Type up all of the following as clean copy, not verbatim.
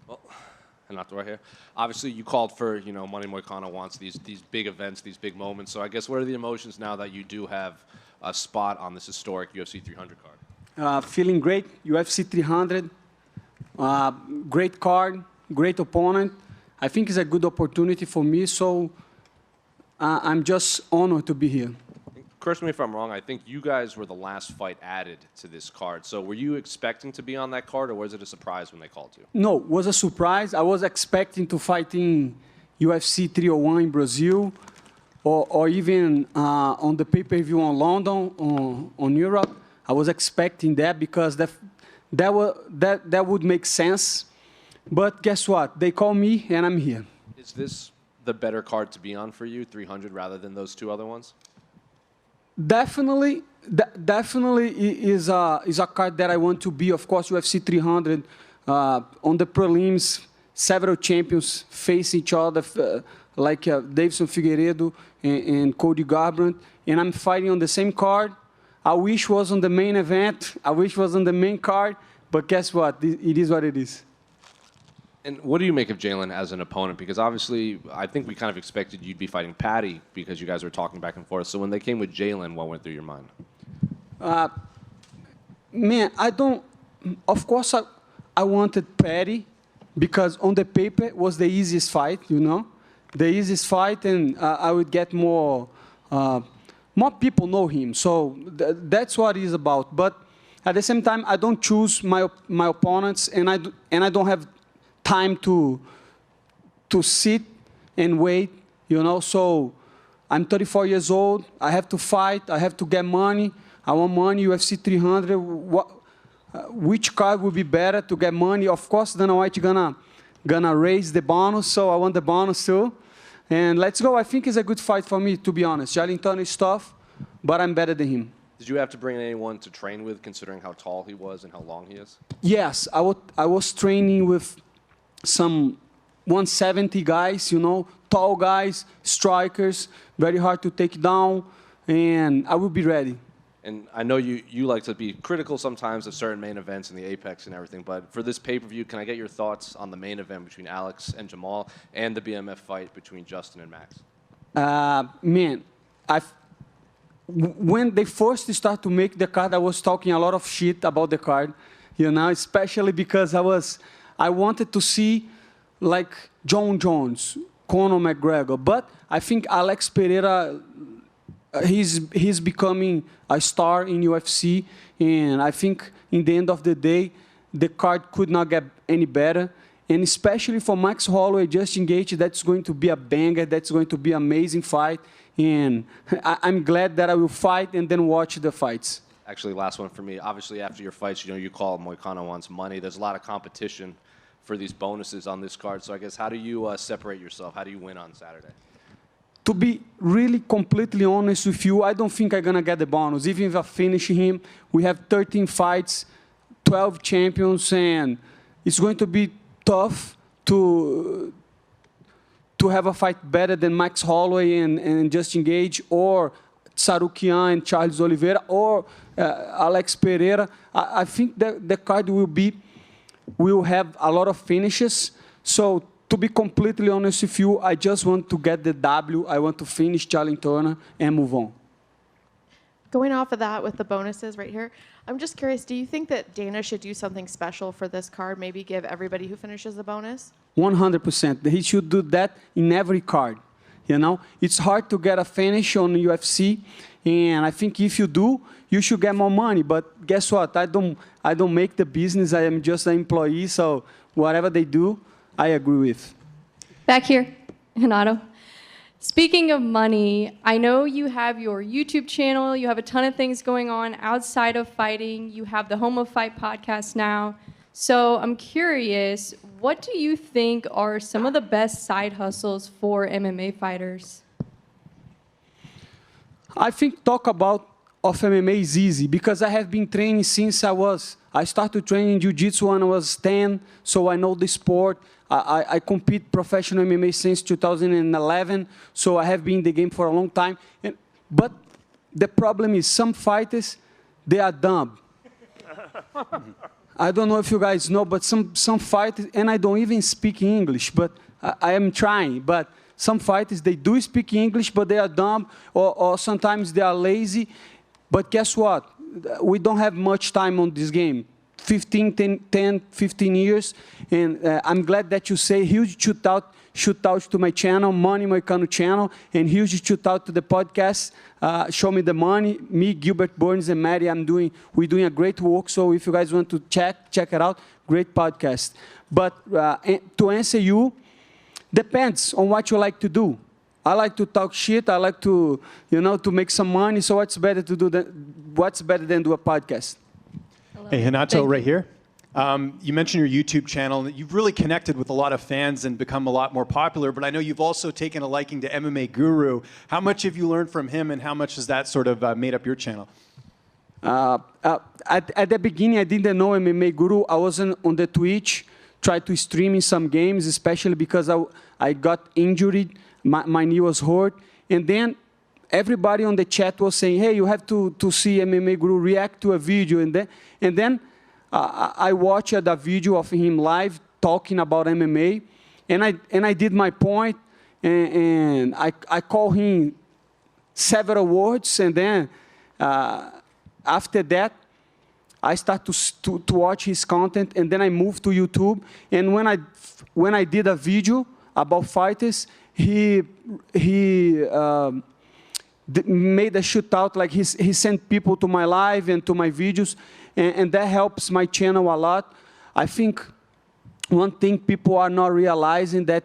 Well, Renato, right here. Obviously, you called for, Money Moicano wants these big events, these big moments. So I guess what are the emotions now that you do have a spot on this historic UFC 300 card? Feeling great. UFC 300, great card, great opponent. I think it's a good opportunity for me, so I'm just honored to be here. Correct me if I'm wrong, I think you guys were the last fight added to this card. So were you expecting to be on that card, or was it a surprise when they called you? No, it was a surprise. I was expecting to fight in UFC 301 in Brazil, or even on the pay-per-view on London, on Europe. I was expecting that because that would make sense. But guess what? They call me, and I'm here. Is this the better card to be on for you, 300, rather than those two other ones? Definitely is a card that I want to be. Of course, UFC 300, on the prelims, several champions face each other, like Davidson Figueiredo and Cody Garbrandt, and I'm fighting on the same card. I wish was on the main event. I wish was on the main card, but guess what? It is what it is. And what do you make of Jalin as an opponent? Because obviously, I think we kind of expected you'd be fighting Patty because you guys were talking back and forth. So when they came with Jalin, what went through your mind? Man, I don't. Of course, I wanted Patty because on the paper it was the easiest fight, the easiest fight, and I would get more people know him. So that's what it's about. But at the same time, I don't choose my opponents, and I don't have time to sit and wait, So I'm 34 years old. I have to fight. I have to get money. I want money, UFC 300. Which card would be better to get money? Of course, Dana White gonna raise the bonus, so I want the bonus too. And let's go. I think it's a good fight for me, to be honest. Jalin is tough, but I'm better than him. Did you have to bring anyone to train with, considering how tall he was and how long he is? Yes, I was training with some 170 guys, tall guys, strikers, very hard to take down, and I will be ready. And I know you like to be critical sometimes of certain main events in the Apex and everything, but for this pay-per-view, can I get your thoughts on the main event between Alex and Jamal and the BMF fight between Justin and Max? Man, when they first started to make the card, I was talking a lot of shit about the card, especially because I wanted to see like John Jones, Conor McGregor, but I think Alex Pereira, he's becoming a star in UFC, and I think in the end of the day, the card could not get any better, and especially for Max Holloway, Justin Gaethje, that's going to be a banger, that's going to be an amazing fight, and I'm glad that I will fight and then watch the fights. Actually, last one for me. Obviously, after your fights, you call Moicano wants money. There's a lot of competition for these bonuses on this card. So I guess how do you separate yourself? How do you win on Saturday? To be really completely honest with you, I don't think I'm going to get the bonus. Even if I finish him, we have 13 fights, 12 champions, and it's going to be tough to have a fight better than Max Holloway and Justin Gaethje, or Tsarukian and Charles Oliveira, or Alex Pereira. I think that the card will have a lot of finishes. So to be completely honest with you, I just want to get the W. I want to finish Jalin Turner and move on. Going off of that with the bonuses right here, I'm just curious, do you think that Dana should do something special for this card, maybe give everybody who finishes a bonus? 100%. He should do that in every card. It's hard to get a finish on UFC, and I think if you do, you should get more money. But guess what? I don't make the business. I am just an employee, so whatever they do, I agree with. Back here, Renato. Speaking of money, I know you have your YouTube channel. You have a ton of things going on outside of fighting. You have the Home of Fight podcast now. So I'm curious, what do you think are some of the best side hustles for MMA fighters? I think talk about of MMA is easy because I have been training since I started training jiu-jitsu when I was 10, so I know the sport. I compete professional MMA since 2011, so I have been in the game for a long time. But the problem is some fighters, they are dumb. I don't know if you guys know, but some fighters, and I don't even speak English, but I am trying. But some fighters, they do speak English, but they are dumb, or sometimes they are lazy. But guess what? We don't have much time on this game. 15 years, and I'm glad that you say huge shout out to my channel, Money Moicano channel, and huge shout out to the podcast, Show Me the Money. Me, Gilbert Burns, and Mary, we're doing a great work. So if you guys want to check it out, great podcast. But to answer you, depends on what you like to do. I like to talk shit. I like to, to make some money. So what's better than do a podcast? Hey, Renato, right here. You mentioned your YouTube channel. You've really connected with a lot of fans and become a lot more popular, but I know you've also taken a liking to MMA Guru. How much have you learned from him, and how much has that sort of made up your channel? At the beginning, I didn't know MMA Guru. I wasn't on the Twitch, tried to stream in some games, especially because I got injured. My knee was hurt. And then everybody on the chat was saying, hey, you have to see MMA Guru react to a video. And then I watched a video of him live talking about MMA. And I did my point, and I called him several words. And then after that, I started to watch his content. And then I moved to YouTube. And when I did a video about fighters, he made a shootout, like he sent people to my live and to my videos, and that helps my channel a lot. I think one thing people are not realizing that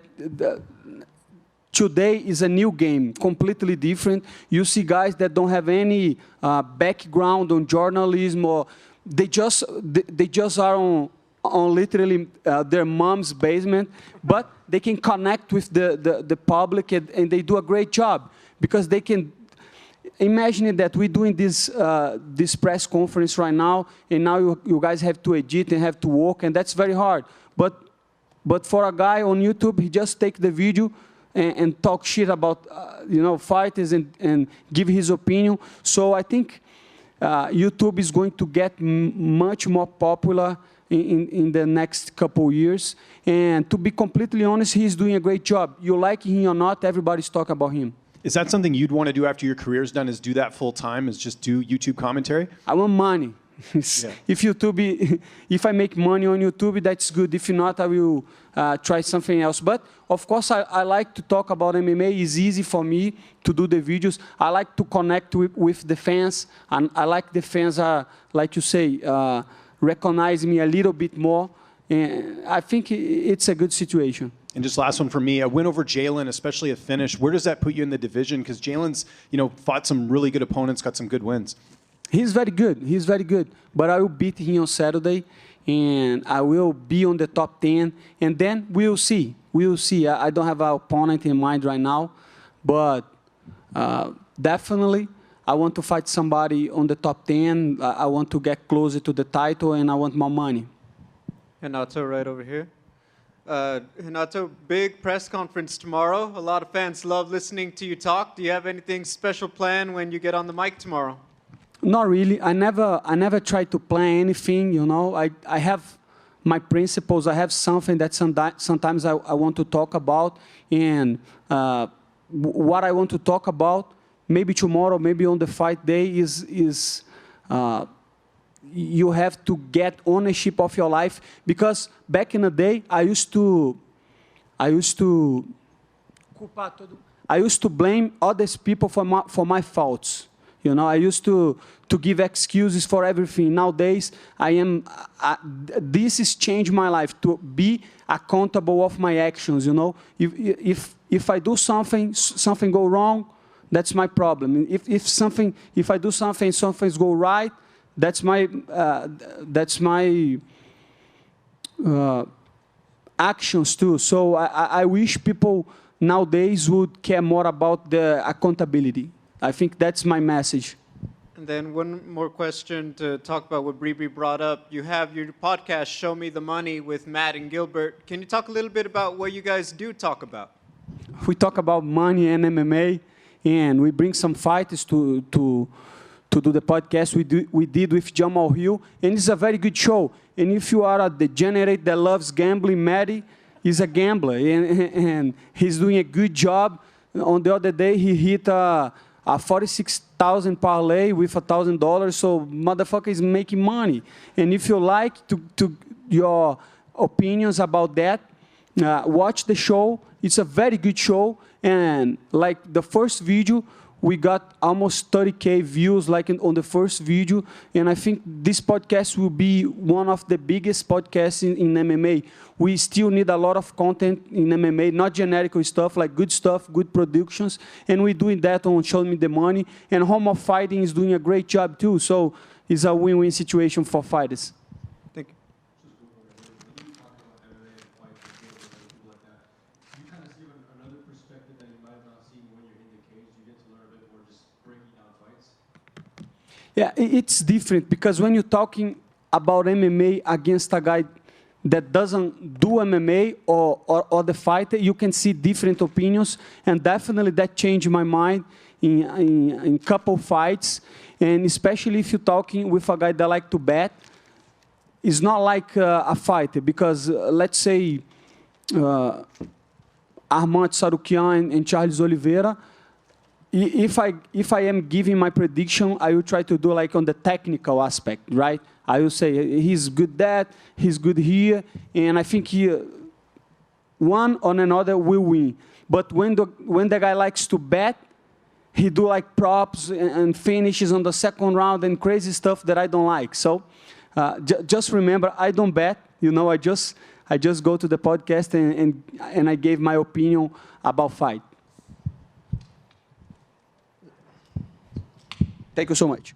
today is a new game, completely different. You see guys that don't have any background on journalism, or they just are on literally their mom's basement, but they can connect with the public, and they do a great job, because they can imagine that we're doing this press conference right now, and now you guys have to edit and have to work, and that's very hard. But for a guy on YouTube, he just take the video and talk shit about fighters and give his opinion. So I think YouTube is going to get much more popular in the next couple years. And to be completely honest, he's doing a great job. You like him or not, everybody's talking about him. Is that something you'd want to do after your career's done, is do that full time, is just do YouTube commentary? I want money. Yeah. If I make money on YouTube, that's good. If not, I will try something else. But of course, I like to talk about MMA. It's easy for me to do the videos. I like to connect with the fans. And I like the fans like you say, recognize me a little bit more. And I think it's a good situation. And just last one for me, a win over Jalin, especially a finish. Where does that put you in the division? Because Jalin's, fought some really good opponents, got some good wins. He's very good. He's very good. But I will beat him on Saturday, and I will be on the top 10. And then we'll see. We'll see. I don't have an opponent in mind right now, but definitely I want to fight somebody on the top 10. I want to get closer to the title, and I want more money. Renato, right over here. Renato, big press conference tomorrow. A lot of fans love listening to you talk. Do you have anything special planned when you get on the mic tomorrow? Not really. I never try to plan anything, I have my principles. I have something that sometimes I want to talk about. And what I want to talk about, maybe tomorrow, maybe on the fight day, is you have to get ownership of your life. Because back in the day, I used to blame other people for my faults. I used to give excuses for everything. Nowadays, this has changed my life, to be accountable of my actions. If I do something go wrong, that's my problem. If I do something's go right, that's my actions too. So I wish people nowadays would care more about the accountability. I think that's my message. And then one more question to talk about what Bree brought up. You have your podcast, Show Me the Money, with Matt and Gilbert. Can you talk a little bit about what you guys do talk about? We talk about money and MMA, and we bring some fighters to to do the podcast we did with Jamal Hill, and it's a very good show. And if you are a degenerate that loves gambling, Matty is a gambler, and he's doing a good job. On the other day, he hit a 46,000 parlay with $1,000, so motherfucker is making money. And if you like to your opinions about that, watch the show. It's a very good show, and like the first video, we got almost 30K views like on the first video, and I think this podcast will be one of the biggest podcasts in MMA. We still need a lot of content in MMA, not generic stuff, like good stuff, good productions, and we're doing that on Show Me the Money, and Home of Fighting is doing a great job too, so it's a win-win situation for fighters. Thank you. Yeah, it's different because when you're talking about MMA against a guy that doesn't do MMA or the fighter, you can see different opinions, and definitely that changed my mind in couple fights, and especially if you're talking with a guy that like to bet. It's not like a fighter because let's say Armand Sarukian and Charles Oliveira. If I am giving my prediction, I will try to do like on the technical aspect, right? I will say he's good that, he's good here, and I think one or another will win. But when the guy likes to bet, he do like props and finishes on the second round and crazy stuff that I don't like. So just remember, I don't bet. You know, I just go to the podcast and I gave my opinion about fight. Thank you so much.